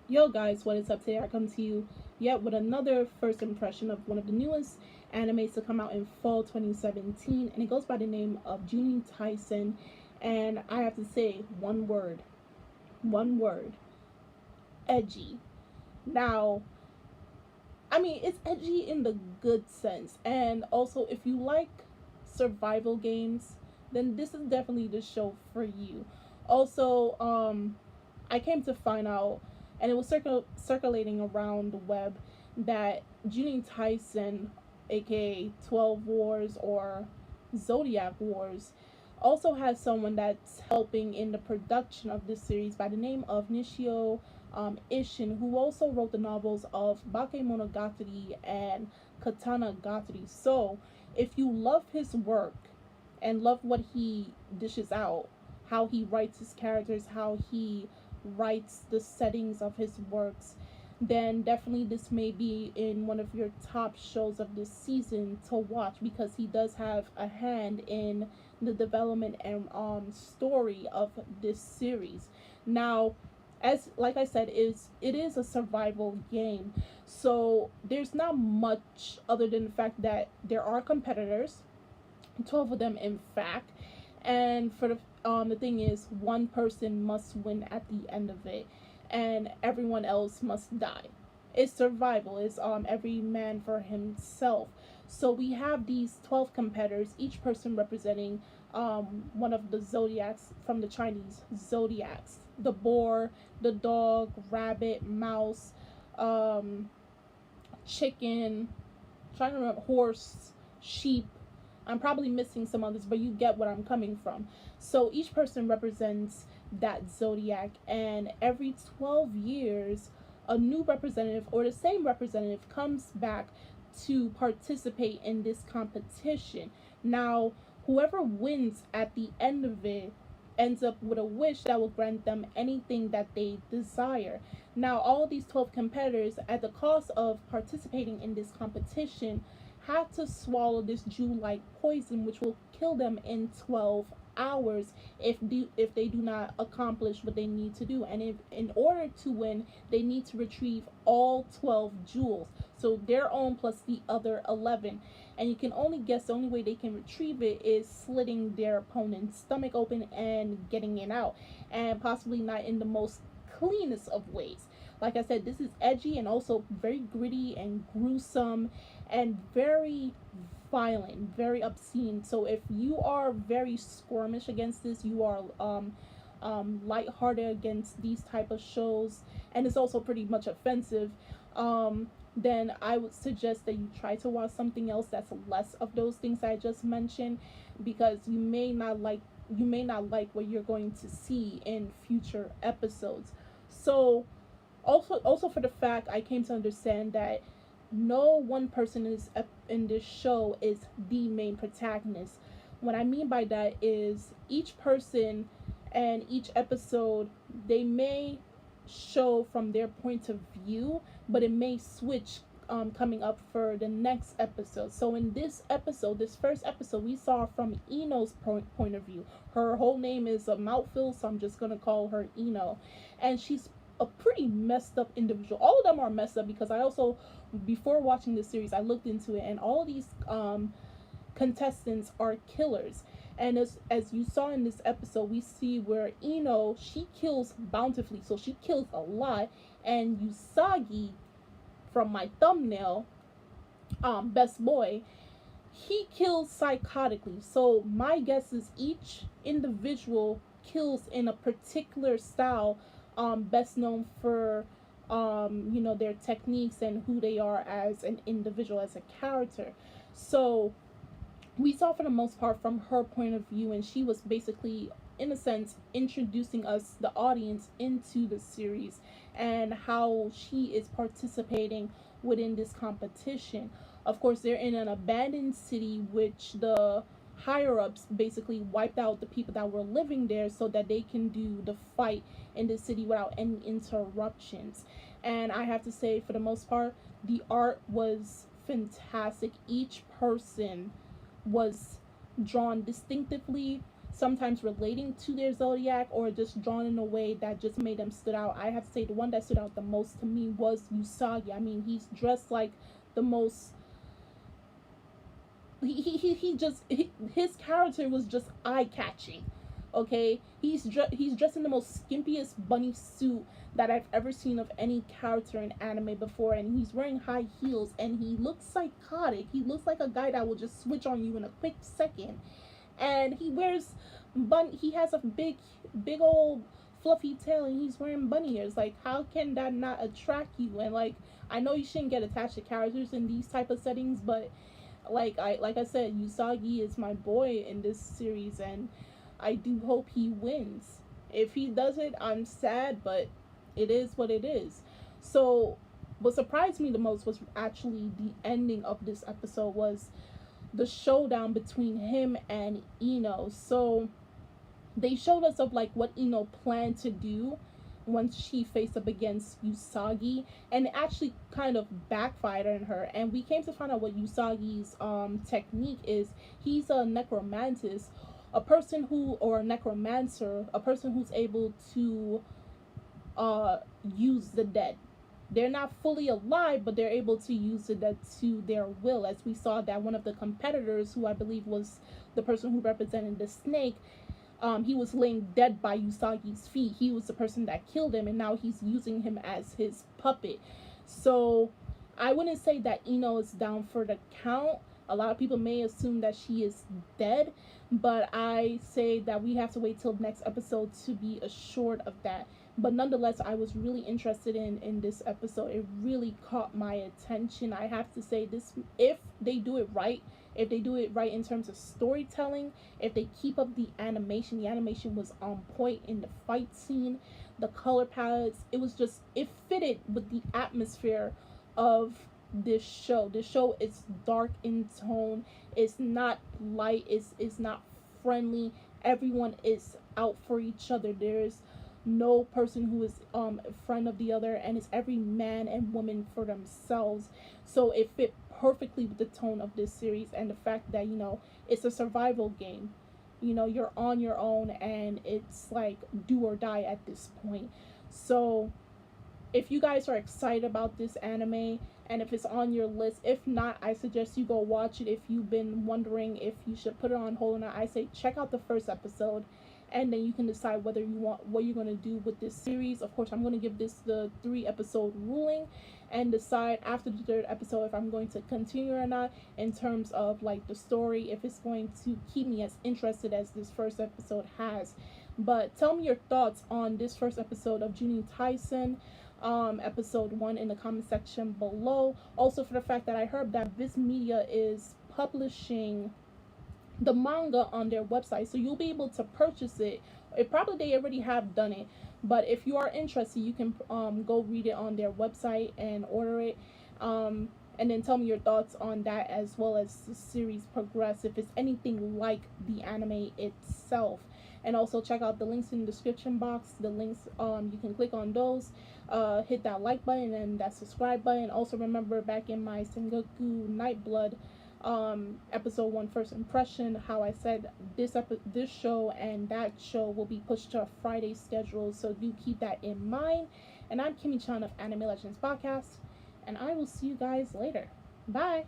Yo guys, what is up? Today I come to you yet with another first impression of one of the newest animes to come out in fall 2017, and it goes by the name of Juuni Taisen. And I have to say one word, edgy. Now, I mean, it's edgy in the good sense, and also if you like survival games, then this is definitely the show for you. Also, I came to find out, and it was circulating around the web, that Junie Tyson, aka 12 Wars or Zodiac Wars, also has someone that's helping in the production of this series by the name of Nishio Ishin, who also wrote the novels of Bakemonogatari and Katana Gatari. So, if you love his work and love what he dishes out, how he writes his characters, how he writes the settings of his works, then definitely this may be in one of your top shows of this season to watch, because he does have a hand in the development and story of this series. Now, as like I said, it is a survival game, so there's not much other than the fact that there are competitors, 12 of them in fact, and for the thing is, one person must win at the end of it, and everyone else must die. It's survival. It's every man for himself. So we have these 12 competitors, each person representing one of the zodiacs from the Chinese zodiacs: the boar, the dog, rabbit, mouse, um chicken, trying to remember, horse, sheep. I'm probably missing some others, but you get what I'm coming from. So each person represents that zodiac, and every 12 years, a new representative or the same representative comes back to participate in this competition. Now, whoever wins at the end of it ends up with a wish that will grant them anything that they desire. Now, all these 12 competitors, at the cost of participating in this competition, had to swallow this Jew-like poison, which will kill them in 12 hours if they do not accomplish what they need to do. And if in order to win, they need to retrieve all 12 jewels, so their own plus the other 11. And you can only guess the only way they can retrieve it is slitting their opponent's stomach open and getting it out, and possibly not in the most cleanest of ways. Like I said, this is edgy and also very gritty and gruesome and very violent, very obscene. So if you are very squirmish against this, you are lighthearted against these type of shows, and it's also pretty much offensive, then I would suggest that you try to watch something else that's less of those things I just mentioned, because you may not like what you're going to see in future episodes. So also for the fact, I came to understand that no one person is in this show is the main protagonist. What I mean by that is each person and each episode, they may show from their point of view, but it may switch coming up for the next episode. So in this episode, this first episode, we saw from Ino's point of view. Her whole name is a mouthful, so I'm just gonna call her Ino, and she's a pretty messed up individual. All of them are messed up, because I also, before watching this series, I looked into it, and all of these contestants are killers. And as you saw in this episode, we see where Ino, she kills bountifully, so she kills a lot, and Usagi, from my thumbnail, best boy, he kills psychotically. So my guess is each individual kills in a particular style, best known for their techniques and who they are as an individual, as a character. So we saw for the most part from her point of view, and she was basically, in a sense, introducing us, the audience, into the series and how she is participating within this competition. Of course, they're in an abandoned city, which the higher ups basically wiped out the people that were living there so that they can do the fight in the city without any interruptions. And I have to say, for the most part, the art was fantastic. Each person was drawn distinctively. sometimes relating to their zodiac or just drawn in a way that just made them stood out. I have to say the one that stood out the most to me was Usagi. I mean, he's dressed like the most his character was just eye catching. Okay, he's dressed in the most skimpiest bunny suit that I've ever seen of any character in anime before, and he's wearing high heels, and he looks psychotic. He looks like a guy that will just switch on you in a quick second. And he has a big old fluffy tail, and he's wearing bunny ears. Like, how can that not attract you? And like, I know you shouldn't get attached to characters in these type of settings, but like I said, Usagi is my boy in this series, and I do hope he wins. If he doesn't, I'm sad, but it is what it is. So what surprised me the most was actually the ending of this episode, was the showdown between him and Ino. So they showed us of like what Ino planned to do once she faced up against Usagi, and it actually kind of backfired on her. And we came to find out what Usagi's technique is. He's a necromantis, a person who, or a necromancer, a person who's able to use the dead. They're not fully alive, but they're able to use the dead to their will. As we saw that one of the competitors, who I believe was the person who represented the snake, he was laying dead by Usagi's feet. He was the person that killed him, and now he's using him as his puppet. So I wouldn't say that Ino is down for the count. A lot of people may assume that she is dead, but I say that we have to wait till next episode to be assured of that. But nonetheless, I was really interested in this episode. It really caught my attention. I have to say this, if they do it right, if they do it right in terms of storytelling, if they keep up the animation was on point in the fight scene, the color palettes, it fitted with the atmosphere of this show. This show is dark in tone. It's not light. It's not friendly. Everyone is out for each other. There's no person who is a friend of the other, and it's every man and woman for themselves. So it fit perfectly with the tone of this series, and the fact that, you know, it's a survival game. You know, you're on your own, and it's like do or die at this point. So if you guys are excited about this anime, and if it's on your list, if not, I suggest you go watch it. If you've been wondering if you should put it on hold or not, I say check out the first episode, and then you can decide whether you want what you're going to do with this series. Of course, I'm going to give this the 3-episode ruling, and decide after the 3rd episode if I'm going to continue or not, in terms of like the story, if it's going to keep me as interested as this first episode has. But tell me your thoughts on this first episode of Juuni Taisen, episode 1, in the comment section below. Also, for the fact that I heard that Viz Media is publishing the manga on their website, so you'll be able to purchase it. Probably they already have done it, but if you are interested, you can go read it on their website and order it, and then tell me your thoughts on that, as well as the series progress, if it's anything like the anime itself. And also check out the links in the description box. The links, you can click on those, hit that like button and that subscribe button. Also remember, back in my Sengoku Nightblood episode 1 first impression, how I said this show and that show will be pushed to a Friday schedule, so do keep that in mind. And I'm Kimmy Chan of Anime Legends Podcast, and I will see you guys later. Bye.